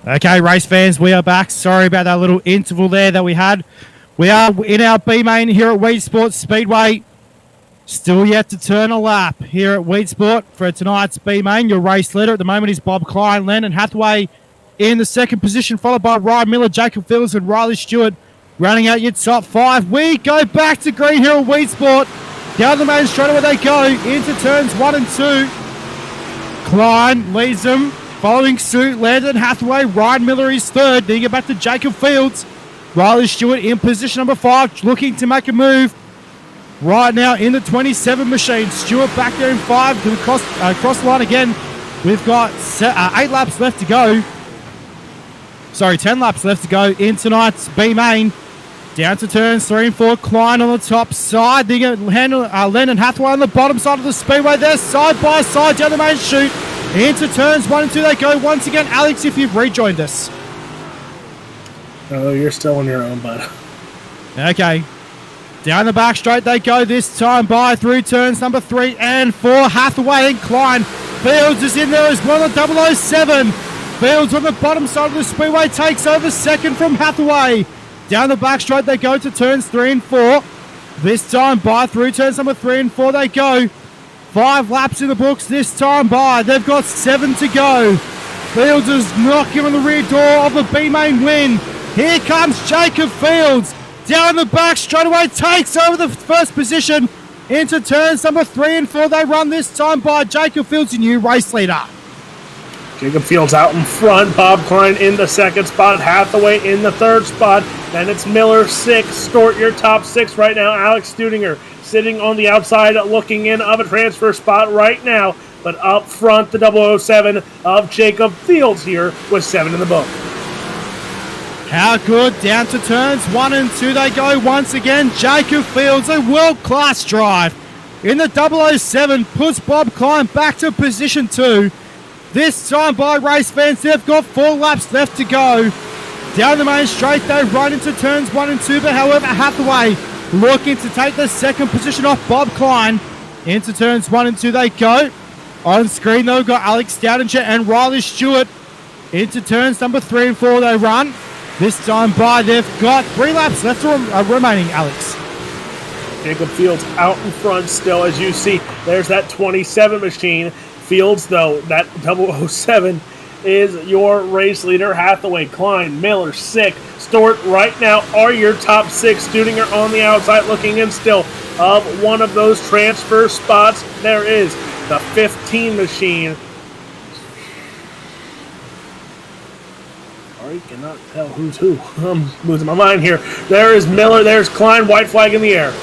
Okay, race fans, we are back. Sorry about that little interval there that we had. We are in our B main here at Weedsport Speedway. Still yet to turn a lap here at Weedsport for tonight's B main. Your race leader at the moment is Bob Klein. Lennon Hathaway in the second position, followed by Ryan Miller, Jacob Fields, and Riley Stewart rounding out your top five. We go back to green here at Weedsport. Down the main straight away they go into turns 1 and 2. Klein leads them. Following suit, Landon Hathaway, Ryan Miller is third. Then you get back to Jacob Fields. Riley Stewart in position number 5, looking to make a move. Right now in the 27 machine. Stewart back there in 5 to cross the line again. We've got 8 laps left to go. Sorry, 10 laps left to go in tonight's B main. Down to turns 3 and 4. Klein on the top side. Then you get Landon Hathaway on the bottom side of the speedway there. Side by side down the main chute. Into turns 1 and 2 they go once again. Alex, if you've rejoined us. Oh, you're still on your own, bud. Okay. Down the back straight they go this time by through turns number 3 and 4. Hathaway and Klein. Fields is in there as well on 007. Fields on the bottom side of the speedway takes over second from Hathaway. Down the back straight they go to turns 3 and 4. This time by through turns number 3 and 4 they go. 5 laps in the books this time by. They've got 7 to go. Fields is knocking on the rear door of the B main win. Here comes Jacob Fields. Down the back straight away takes over the first position. Into turns number 3 and 4 they run this time by. Jacob Fields, your new race leader. Jacob Fields out in front. Bob Klein in the second spot. Hathaway in the third spot. Then it's Miller 6. Stewart your top 6 right now. Alex Studinger sitting on the outside looking in of a transfer spot right now. But up front, the 007 of Jacob Fields here with 7 in the book. How good. Down to turns 1 and 2 they go once again. Jacob Fields, a world-class drive in the 007, puts Bob Klein back to position 2. This time by race fans, they've got 4 laps left to go. Down the main straight, they run into turns 1 and 2, but however, Hathaway looking to take the second position off Bob Klein. Into turns 1 and 2 they go. On screen, though, we've got Alex Stoudinger and Riley Stewart. Into turns number 3 and 4 they run. This time by, they've got 3 laps left remaining, Alex. Jacob Fields out in front still, as you see. There's that 27 machine. Fields, though, that 007 is your race leader. Hathaway, Klein, Miller, 6. Stewart right now are your top 6. Studinger on the outside looking in still of one of those transfer spots. There is the 15 machine. Sorry, cannot tell who's who. I'm losing my mind here. There is Miller. There's Klein. White flag in the air.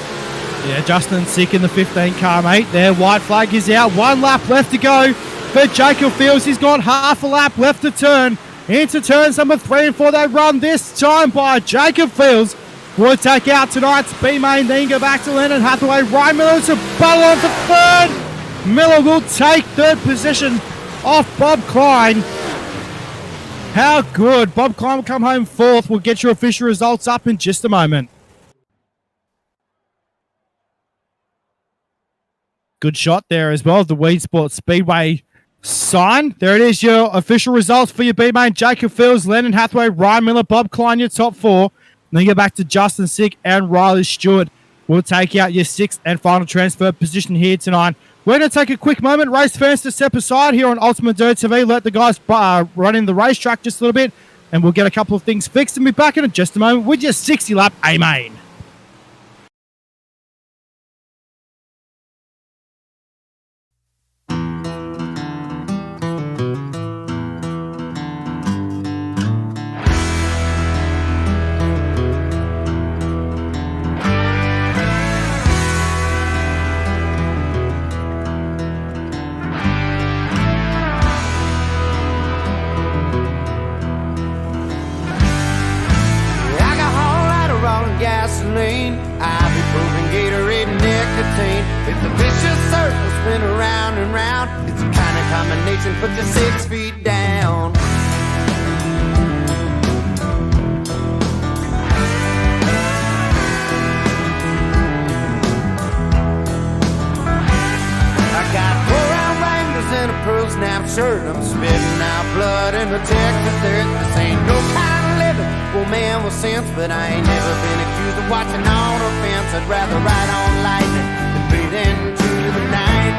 Yeah, Justin Sick in the 15 car, mate. Their white flag is out. 1 lap left to go for Jacob Fields. He's got half a lap left to turn. Into turns number 3 and 4 they run this time by. Jacob Fields will take out tonight's B main. Then you go back to Landon Hathaway. Ryan Miller to battle on for 3rd. Miller will take 3rd position off Bob Klein. How good. Bob Klein will come home 4th. We'll get your official results up in just a moment. Good shot there as well. The Weedsport Speedway sign. There it is, your official results for your B main. Jacob Fields, Landon Hathaway, Ryan Miller, Bob Klein, your top 4. And then you go back to Justin Sick and Riley Stewart. We'll take out your 6th and final transfer position here tonight. We're going to take a quick moment, race fans, to step aside here on UltimateDirtTV. Let the guys run in the racetrack just a little bit, and we'll get a couple of things fixed and be back in just a moment with your 60-lap A main. Gasoline, ibuprofen, Gatorade, and nicotine. It's a vicious circle, spin around and round. It's a kind of combination, puts you 6 feet down. I got 4-round Wranglers and a pearl snap shirt. I'm spitting out blood in the Texas the dirt. This ain't no kind of living, well man with sense. But I ain't never been accused of watching on a fence. I'd rather ride on lightning than beat into the night.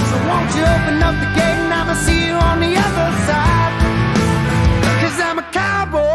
So won't you open up the gate and I'ma see you on the other side? 'Cause I'm a cowboy.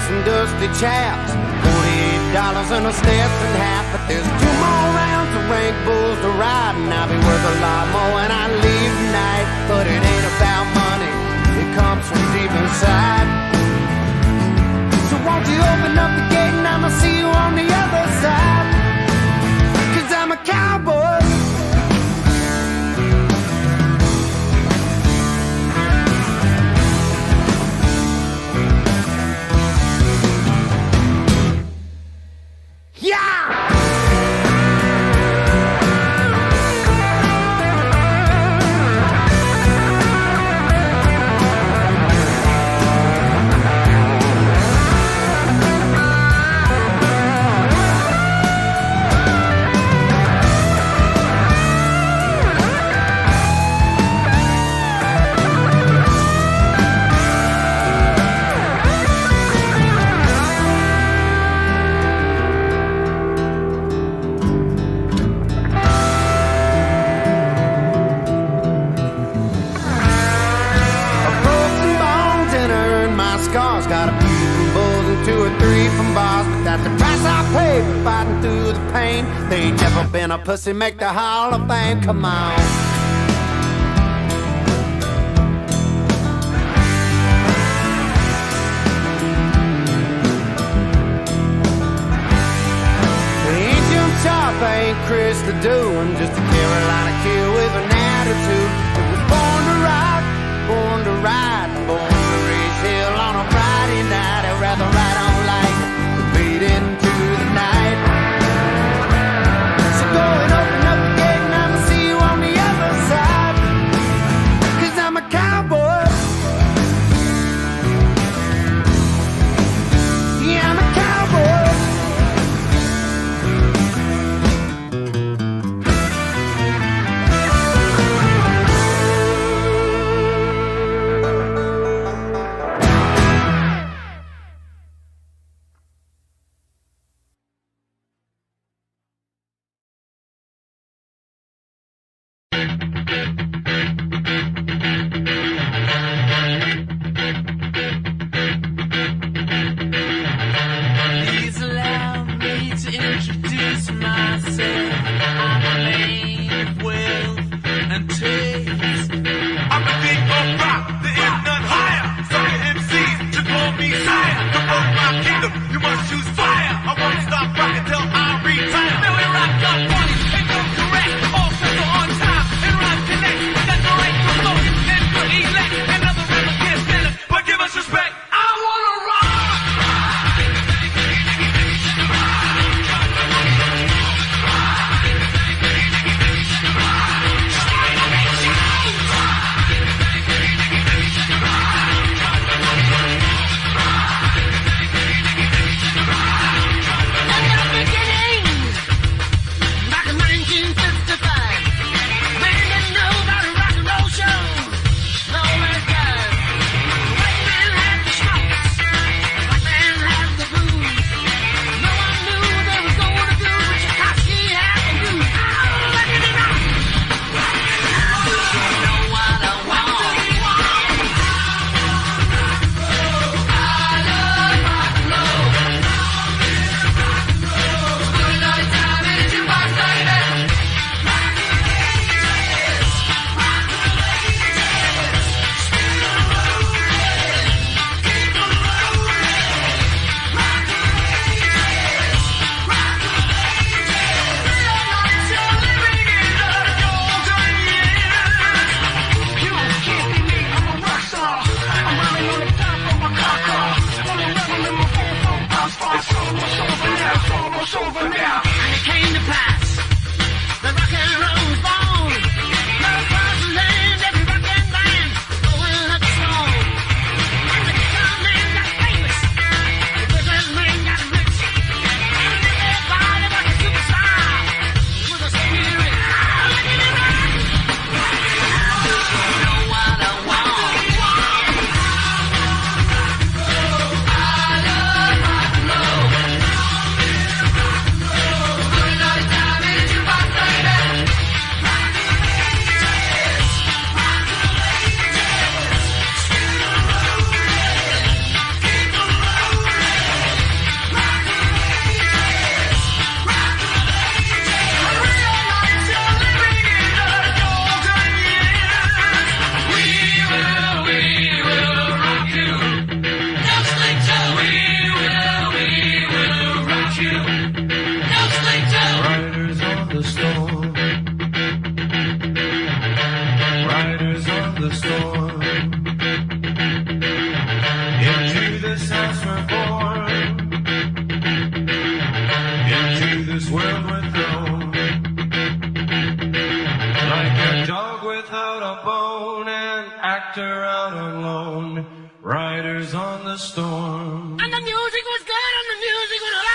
Some dusty chaps, $48 and a Stetson hat. But there's 2 more rounds of rank bulls to ride, and I'll be worth a lot more when I leave tonight. But it ain't about money, it comes from deep inside. So won't you open up the gate and I'ma see you on the other side? 'Cause I'm a cowboy. Got a few from bulls and 2 or 3 from bars, but that's the price I pay for fighting through the pain. They ain't never been a pussy, make the Hall of Fame. Come on. They ain't Jim Sharp, I ain't Chris Ledoux. I'm just a Carolina kid with an attitude. It was born to rock, born to ride, born to raise hell on a Friday night. I'd rather ride on light than beat into the night. So go and open up the gate and I'ma see you on the other side. 'Cause I'm a cowboy. Yeah, I'm a cowboy. storm. Riders on the storm. Into this house we're born. Into this world we're thrown. Like a dog without a bone, an actor out alone. Riders on the storm. And the music was good and the music was loud.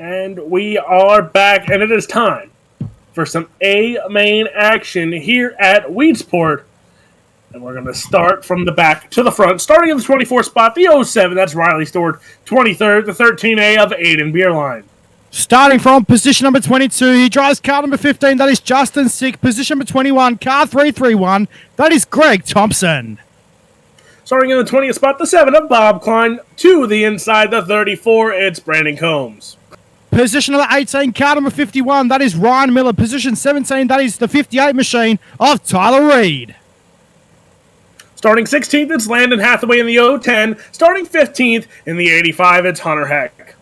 And we are back, and it is time for some A-main action here at Weedsport. And we're going to start from the back to the front. Starting in the 24th spot, the 07, that's Riley Stewart. 23rd, the 13A of Aiden Beerline. Starting from position number 22, he drives car number 15, that is Justin Sick. Position number 21, car 331, that is Greg Thompson. Starting in the 20th spot, the 7 of Bob Klein. To the inside, the 34, it's Brandon Combs. Position number 18, car number 51, that is Ryan Miller. Position 17, that is the 58 machine of Tyler Reed. Starting 16th, it's Landon Hathaway in the 010. Starting 15th in the 85, it's Hunter Heck.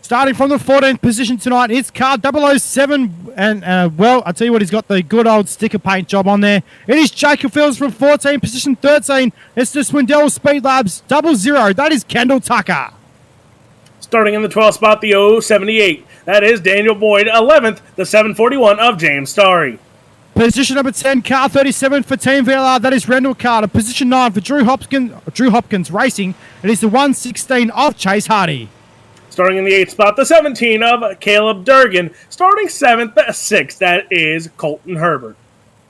Starting from the 14th position tonight, it's car 007, and, well, I'll tell you what, he's got the good old sticker paint job on there. It is Jacob Fields from 14, position 13. It's the Swindell Speed Labs 00, that is Kendall Tucker. Starting in the 12th spot, the 078. That is Daniel Boyd. 11th, the 741 of James Starry. Position number 10, car 37 for Team VLR. That is Randall Carter. Position 9 for Drew Hopkins Racing. It is the 116 of Chase Hardy. Starting in the 8th spot, the 17 of Caleb Durgan. Starting 7th, the 6th, that is Colton Herbert.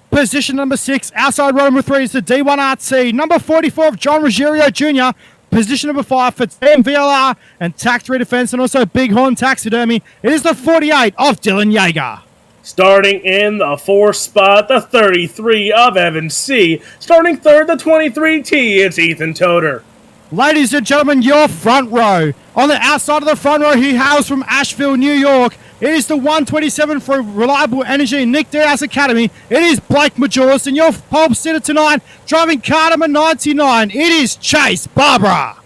Position number 6, outside row number 3 is the D1RT. Number 44 of John Ruggiero Jr. Position number 5 for Team VLR and Tax 3 Defense and also Bighorn Taxidermy. It is the 48 of Dylan Yeager. Starting in the 4th spot, the 33 of Evan C. Starting 3rd, the 23T, it's Ethan Toder. Ladies and gentlemen, your front row. On the outside of the front row, he hails from Asheville, New York. It is the 127 for Reliable Energy, Nick Diaz Academy. It is Blake Majoris, and your pole sitter tonight, driving car number 99. It is Chase Barbara.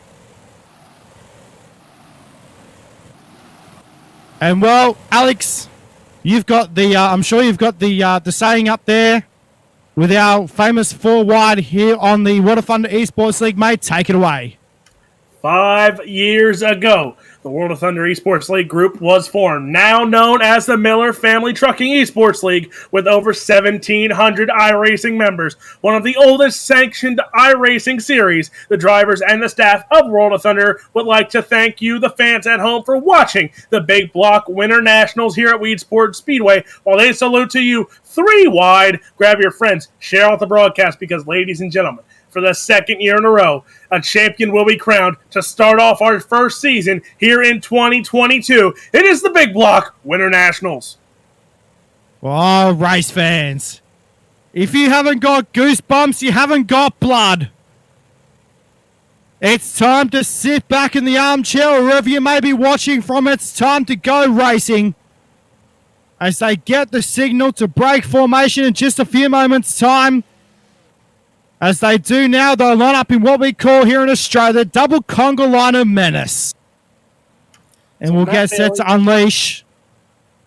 And well, Alex, you've got the, I'm sure you've got the saying up there with our famous 4 wide here on the Water Thunder Esports League. Mate, take it away. 5 years ago, the World of Thunder Esports League group was formed, now known as the Miller Family Trucking Esports League, with over 1,700 iRacing members. One of the oldest sanctioned iRacing series. The drivers and the staff of World of Thunder would like to thank you, the fans at home, for watching the Big Block Winter Nationals here at Weedsport Speedway. While they salute to you 3 wide, grab your friends, share out the broadcast, because, ladies and gentlemen, for the 2nd year in a row, a champion will be crowned to start off our first season here in 2022. It is the Big Block Winter Nationals. Oh, race fans. If you haven't got goosebumps, you haven't got blood. It's time to sit back in the armchair or wherever you may be watching from. It's time to go racing. As they get the signal to break formation in just a few moments' time. As they do now, they'll line up in what we call here in Australia, double conga line of menace. And we'll get set to unleash.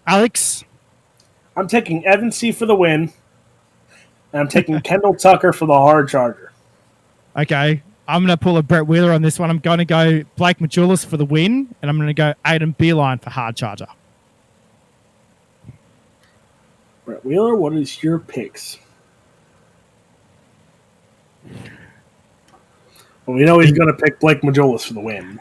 Alex? I'm taking Evan C. for the win. And I'm taking Kendall Tucker for the hard charger. Okay. I'm going to pull a Brett Wheeler on this one. I'm going to go Blake Majulis for the win. And I'm going to go Aiden Beeline for hard charger. Brett Wheeler, what is your picks? Well, we know he's going to pick Blake Majolis for the win.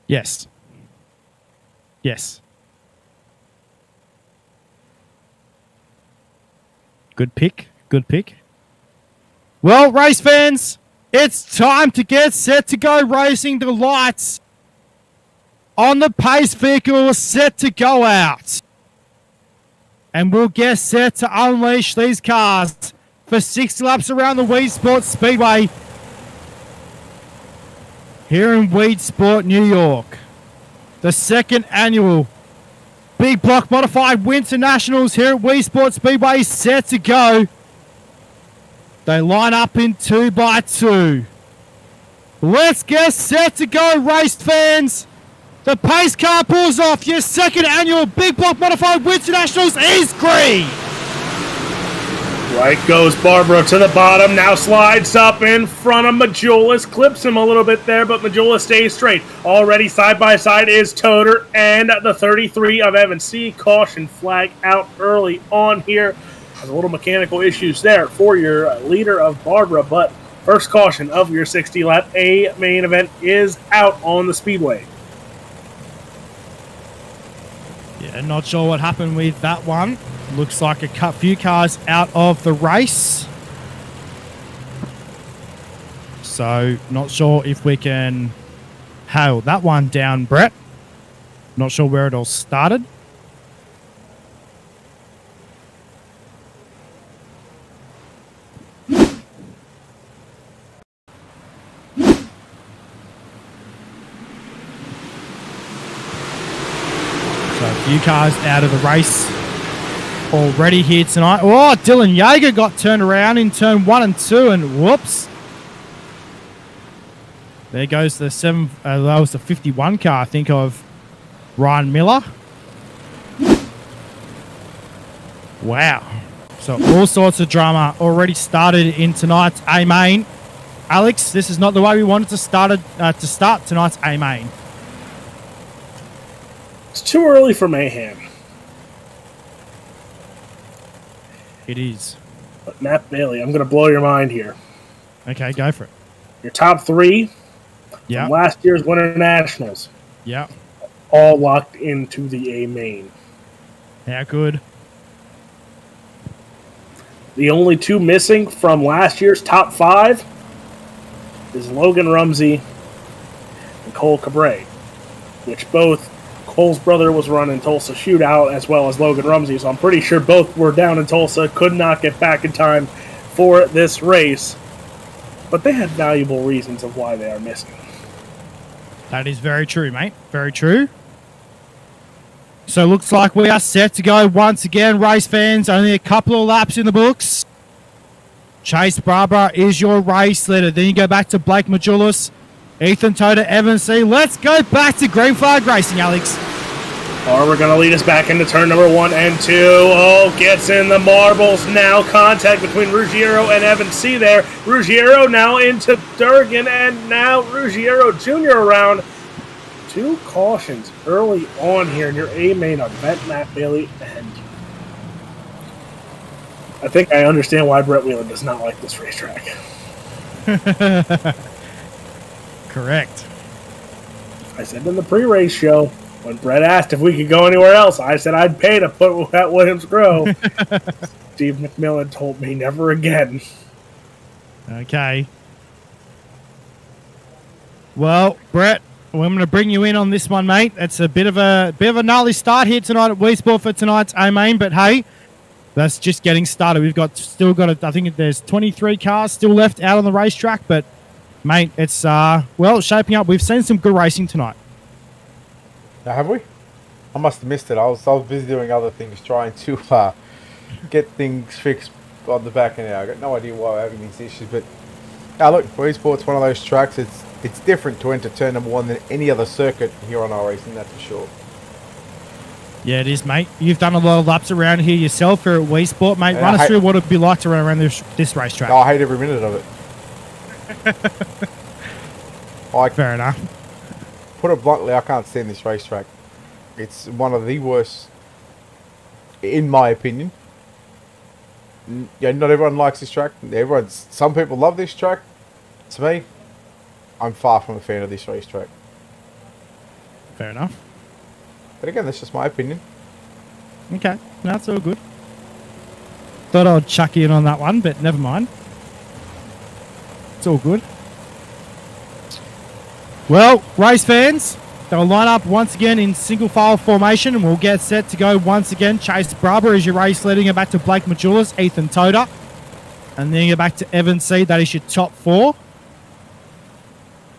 Yes. Yes. Good pick. Good pick. Well, race fans, it's time to get set to go racing. The lights on the pace vehicle are set to go out. And we'll get set to unleash these cars for 60 laps around the Weedsport Speedway here in Weedsport, New York. The second annual Big Block Modified Winter Nationals here at Weedsport Speedway is set to go. They line up in 2x2. Let's get set to go, race fans. The pace car pulls off. Your second annual Big Block Modified Winter Nationals is green. Right goes Barbara to the bottom. Now slides up in front of Majolis. Clips him a little bit there, but Majolis stays straight. Already side by side is Toter and the 33 of Evan C. Caution flag out early on here. There's a little mechanical issues there for your leader of Barbara, but first caution of your 60 lap A main event is out on the speedway. Yeah, not sure what happened with that one. Looks like a few cars out of the race. So, not sure if we can hail that one down, Brett. Not sure where it all started. So, a few cars out of the race already here tonight. Oh, Dylan Yeager got turned around in turn 1 and 2, and whoops. There goes the that was the 51 car, I think, of Ryan Miller. Wow. So all sorts of drama already started in tonight's A main. Alex, this is not the way we wanted to start tonight's A main. It's too early for mayhem. It is. But Matt Bailey, I'm going to blow your mind here. Okay, go for it. Your top three Yeah. from last year's Winter Nationals, Yeah. all locked into the A main. How good? The only two missing from last year's top five is Logan Rumsey and Cole Cabre, which both Cole's brother was running Tulsa Shootout as well as Logan Rumsey, so I'm pretty sure both were down in Tulsa, could not get back in time for this race, but they had valuable reasons of why they are missing. That is very true, mate. Very true. So looks like we are set to go once again, race fans. Only a couple of laps in the books. Chase Barbara is your race leader. Then you go back to Blake Majulis, Ethan Toda, Evan C. Let's go back to green flag racing, Alex. Barbara going to lead us back into turn number 1 and 2. Oh, gets in the marbles now. Contact between Ruggiero and Evan C. there. Ruggiero now into Durgan, and now Ruggiero Jr. around. Two cautions early on here in your A main event, Matt Bailey, and I think I understand why Brett Wheeler does not like this racetrack. Correct. I said in the pre-race show, when Brett asked if we could go anywhere else, I said I'd pay to put at Williams Grove. Steve McMillan told me never again. Okay. Well, Brett, I'm going to bring you in on this one, mate. It's a bit of a gnarly start here tonight at Weedsport for tonight's A main, but hey, that's just getting started. We've still got I think there's 23 cars still left out on the racetrack, but mate, it's shaping up. We've seen some good racing tonight. Now, have we? I must have missed it. I was busy doing other things, trying to get things fixed on the back end. I got no idea why we're having these issues, but look, Weedsport's one of those tracks. It's different to enter turn number 1 than any other circuit here on iRacing, that's for sure. Yeah, it is, mate. You've done a lot of laps around here yourself here at Weedsport, mate. Yeah, Run us I- through what it'd be like to run around this racetrack. No, I hate every minute of it. Fair enough. Put it bluntly, I can't stand this racetrack. It's one of the worst, in my opinion. Yeah, not everyone likes this track. Some people love this track. To me, I'm far from a fan of this racetrack. Fair enough. But again, that's just my opinion. Okay, no, that's all good. Thought I'd chuck you in on that one, but never mind. It's all good. Well, race fans, they'll line up once again in single file formation and we'll get set to go once again. Chase Barber is your race leading it back to Blake Majulis, Ethan Toda. And then you back to Evan C. That is your top four.